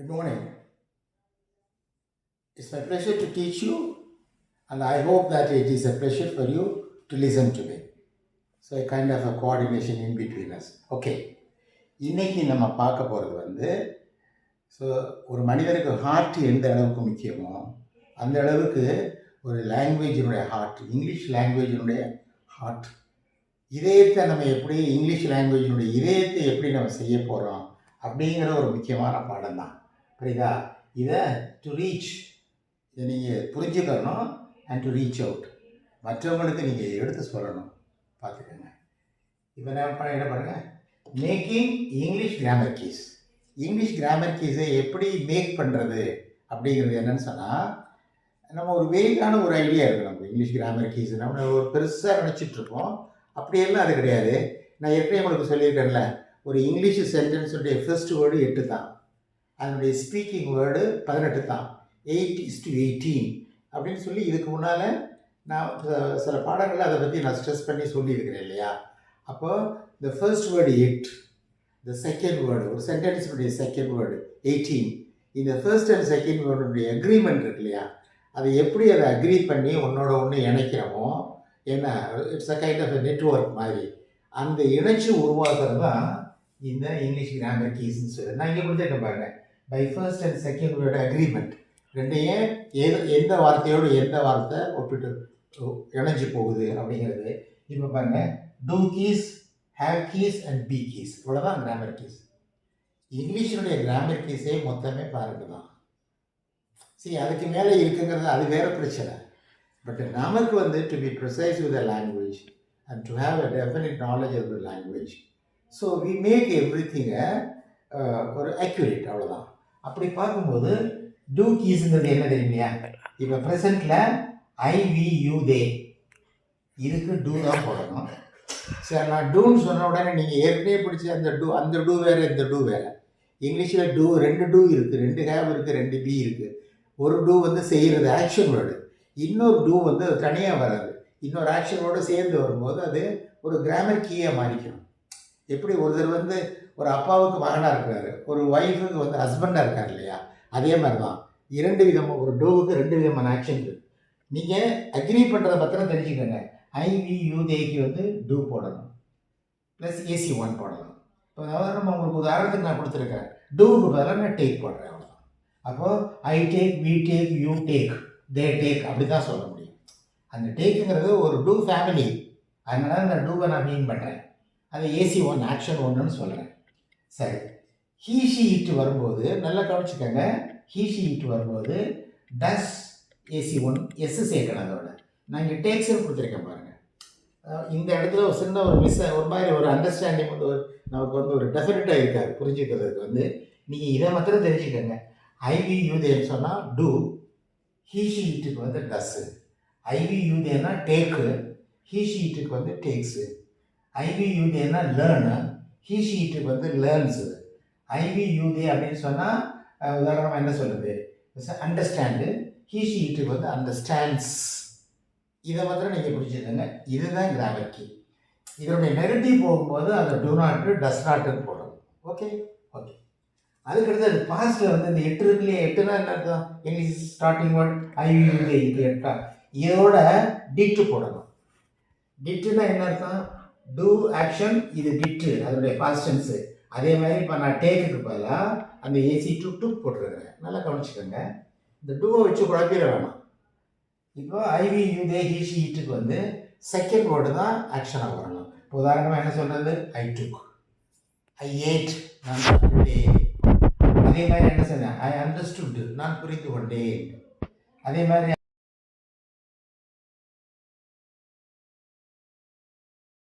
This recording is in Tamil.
Good morning. It's my pleasure to teach you, and I hope that it is a pleasure for you to listen to me. So, a kind of a coordination in between us. Okay. இன்னைக்கு நம்ம பார்க்க போகிறது வந்து ஸோ ஒரு மனிதனுக்கு ஹார்ட் எந்த அளவுக்கு முக்கியமோ அந்த அளவுக்கு ஒரு லாங்குவேஜினுடைய ஹார்ட், இங்கிலீஷ் லாங்குவேஜினுடைய ஹார்ட், இதயத்தை நம்ம எப்படி இங்கிலீஷ் லாங்குவேஜினுடைய இதயத்தை எப்படி நம்ம செய்ய போகிறோம் அப்படிங்கிற ஒரு முக்கியமான பாடம் தான். புரியுதா? இதை டு ரீச், இதை நீங்கள் புரிஞ்சுக்கணும். அண்ட் டு ரீச் அவுட், மற்றவங்களுக்கு நீங்கள் எடுத்து சொல்லணும். பார்த்துக்கோங்க. இப்போ நான் என்ன பாருங்கள், making English grammar keys. English grammar கீஸை எப்படி மேக் பண்ணுறது அப்படிங்கிறது என்னன்னு சொன்னால், நம்ம ஒரு வேகான ஒரு ஐடியா இருக்குது. நம்ம இங்கிலீஷ் கிராமர் கீஸ் நம்ம ஒரு பெருசாக நினச்சிட்ருக்கோம். அப்படியெல்லாம் அது கிடையாது. நான் ஏற்கனவே உங்களுக்கு சொல்லியிருக்கேன்ல, ஒரு இங்கிலீஷ் சென்டென்ஸுடைய ஃபர்ஸ்ட் வேர்டு 8 தான், அதனுடைய ஸ்பீக்கிங் வேர்டு 18 தான். 8:18 அப்படின்னு சொல்லி இதுக்கு முன்னால் நான் சில பாடங்களில் அதை பற்றி நான் ஸ்ட்ரெஸ் பண்ணி சொல்லியிருக்கிறேன் இல்லையா? அப்போது இந்த ஃபர்ஸ்ட் வேர்டு 8, இந்த செகண்ட் வேர்டு, ஒரு சென்டென்ஸுடைய செகண்ட் வேர்டு 18, இந்த ஃபர்ஸ்ட் அண்ட் செகண்ட் வேர்டுடைய அக்ரிமெண்ட் இருக்கு இல்லையா? அதை எப்படி அதை அக்ரி பண்ணி ஒன்றோட ஒன்று இணைக்கிறோமோ, ஏன்னா it's a kind of network மாதிரி, அந்த இணைச்சி உருவாக்குறது தான் இந்த இங்கிலீஷ் கிராமர் கீஸ்ன்னு சொல்லி நான் இங்கே கொடுத்துருக்கேன் பாருங்கள். By first and second word agreement, ரெண்டையும் எந்த வார்த்தையோடு எந்த வார்த்தை ஒப்பிட்டு இணைஞ்சி போகுது அப்படிங்கிறது. இப்போ பாருங்கள், do keys, have keys and be keys, இவ்வளோதான் கிராமர் கீஸ். இங்கிலீஷினுடைய கிராமர் கீஸே மொத்தமே பாருங்க தான். சரி, அதுக்கு மேலே இருக்குங்கிறது அது வேறு பிரச்சனை. பட் நமக்கு வந்து to be precise with the language and to have a definite knowledge of the language, so we make every திங்கை ஒரு அக்யூரேட், அவ்வளோதான். அப்படி பார்க்கும்போது டூ கீஸுங்கிறது என்ன தெரியுமையா? இப்போ ப்ரெசண்ட்டில் ஐ வி யூ தே, இதுக்கு டூ தான் போடணும். சரி, நான் டூன்னு சொன்ன உடனே நீங்கள் ஏற்கனவே பிடிச்ச அந்த டூ வேறு, இந்த டூ வேறு. இங்கிலீஷில் டூ, 2 டூ இருக்குது, 2 ஹேவ் இருக்குது, 2 பி இருக்குது. ஒரு டூ வந்து செய்கிறது ஆக்ஷன் வேர்டு, இன்னொரு டூ வந்து தனியாக வராது, இன்னொரு ஆக்ஷன் வேர்டு சேர்ந்து வரும்போது அது ஒரு கிராமர் கீயாக மாறிக்கும். எப்படி ஒருத்தர் வந்து ஒரு அப்பாவுக்கு மகனாக இருக்கிறாரு, ஒரு ஒய்ஃபுக்கு வந்து ஹஸ்பண்டாக இருக்கார் இல்லையா? அதே மாதிரி தான் 2 விதமாக, ஒரு டூவுக்கு 2 விதமான ஆக்ஷன் இருக்குது. நீங்கள் அக்ரி பண்ணுறதை பற்றின தெரிஞ்சுக்கோங்க. ஐ வி யூ தேக்கு வந்து டூ போடணும், ப்ளஸ் AC1 போடணும். இப்போ அதாவது நம்ம உங்களுக்கு உதாரணத்துக்கு நான் கொடுத்துருக்கேன், டூவுக்கு பதிலாக நான் டேக் போடுறேன், அவ்வளோதான். அப்போது I tag, we tag, you tag, they tag, அப்படி தான் சொல்ல முடியும். அந்த டேக்குங்கிறது ஒரு டூ ஃபேமிலி, அதனால அந்த டூவை நான் மீன் பண்ணுறேன். அது AC1 ஆக்ஷன் 1ன்னு சொல்கிறேன். சரி, ஹீ ஷி இட் வரும்போது நல்லா கவனிச்சுக்கோங்க. ஹீ ஷி இட் வரும்போது டஸ் AC1 எஸ் சேர்க்கணும். அதோட நான் இங்கே டேக்ஸ்ன்னு கொடுத்துருக்கேன் பாருங்கள். இந்த இடத்துல ஒரு சின்ன ஒரு ஒரு மாதிரி ஒரு அண்டர்ஸ்டாண்டிங் வந்து நமக்கு வந்து ஒரு டெஃபினட்டாக இருக்காது புரிஞ்சுக்கிறதுக்கு. வந்து நீங்கள் இதை மாத்திரம் தெரிஞ்சுக்கோங்க. ஐவி யூதேன்னு சொன்னால் டூ, ஹீ ஷி இட்டுக்கு வந்து டஸ்ஸு. ஐவி யூதேன்னா டேக்கு, ஹீ ஷி இட்டுக்கு வந்து டேக்ஸு. ஐவி யூதேன்னா லேர்னு, ஹீ ஷி இட்டுக்கு வந்து லேர்ன்ஸு. ஐவி யூதே அப்படின்னு சொன்னால் உதாரணமாக என்ன சொல்கிறது, அண்டர்ஸ்டாண்டு, ஹீ ஷி இட்டுக்கு வந்து அண்டர்ஸ்டாண்ட்ஸ். இதை மாத்திரம் நீங்கள் பிடிச்சிக்கோங்க. இதுதான் கிராமர் கீ. இதனுடைய நெகட்டிவ் போகும்போது அதை டூ நாட்டு, டஸ் நாட்டுன்னு போடணும். Okay okay. அதுக்கடுத்து அது பாஸ்ட்டில் வந்து இந்த 8 இருக்கு இல்லையா? 8னா என்ன அர்த்தம்? இங்கிலீஷ் ஸ்டார்டிங் வேர்ட் ஐவி யூதே, இது 8. இதோட டிட்டு போடணும். டிட்டுனா என்ன அர்த்தம்? டூ ஆக்ஷன், இது டிட்டு, அதனுடைய பாஸ்ட் டென்ஸு. அதே மாதிரி இப்போ நான் டேக்குக்கு பதிலாக அந்த AC2 டூக் போட்டுருக்கிறேன். நல்லா கவனிச்சுக்கோங்க. இந்த டூவை வச்சு குழப்பிட வேணாம். இப்போ ஐவி யூதே, ஹீ ஷி இட்டுக்கு வந்து செகண்ட் வேர்டு தான் ஆக்ஷனாக வரணும். இப்போ உதாரணமாக என்ன சொல்கிறது? ஐ டுக், ஐ ஏட், நான் சாப்பிட்டேன். அதே மாதிரி என்ன சொன்னேன்? ஐ அண்டர்ஸ்டுட், நான் புரிந்து கொண்டேன். அதே மாதிரி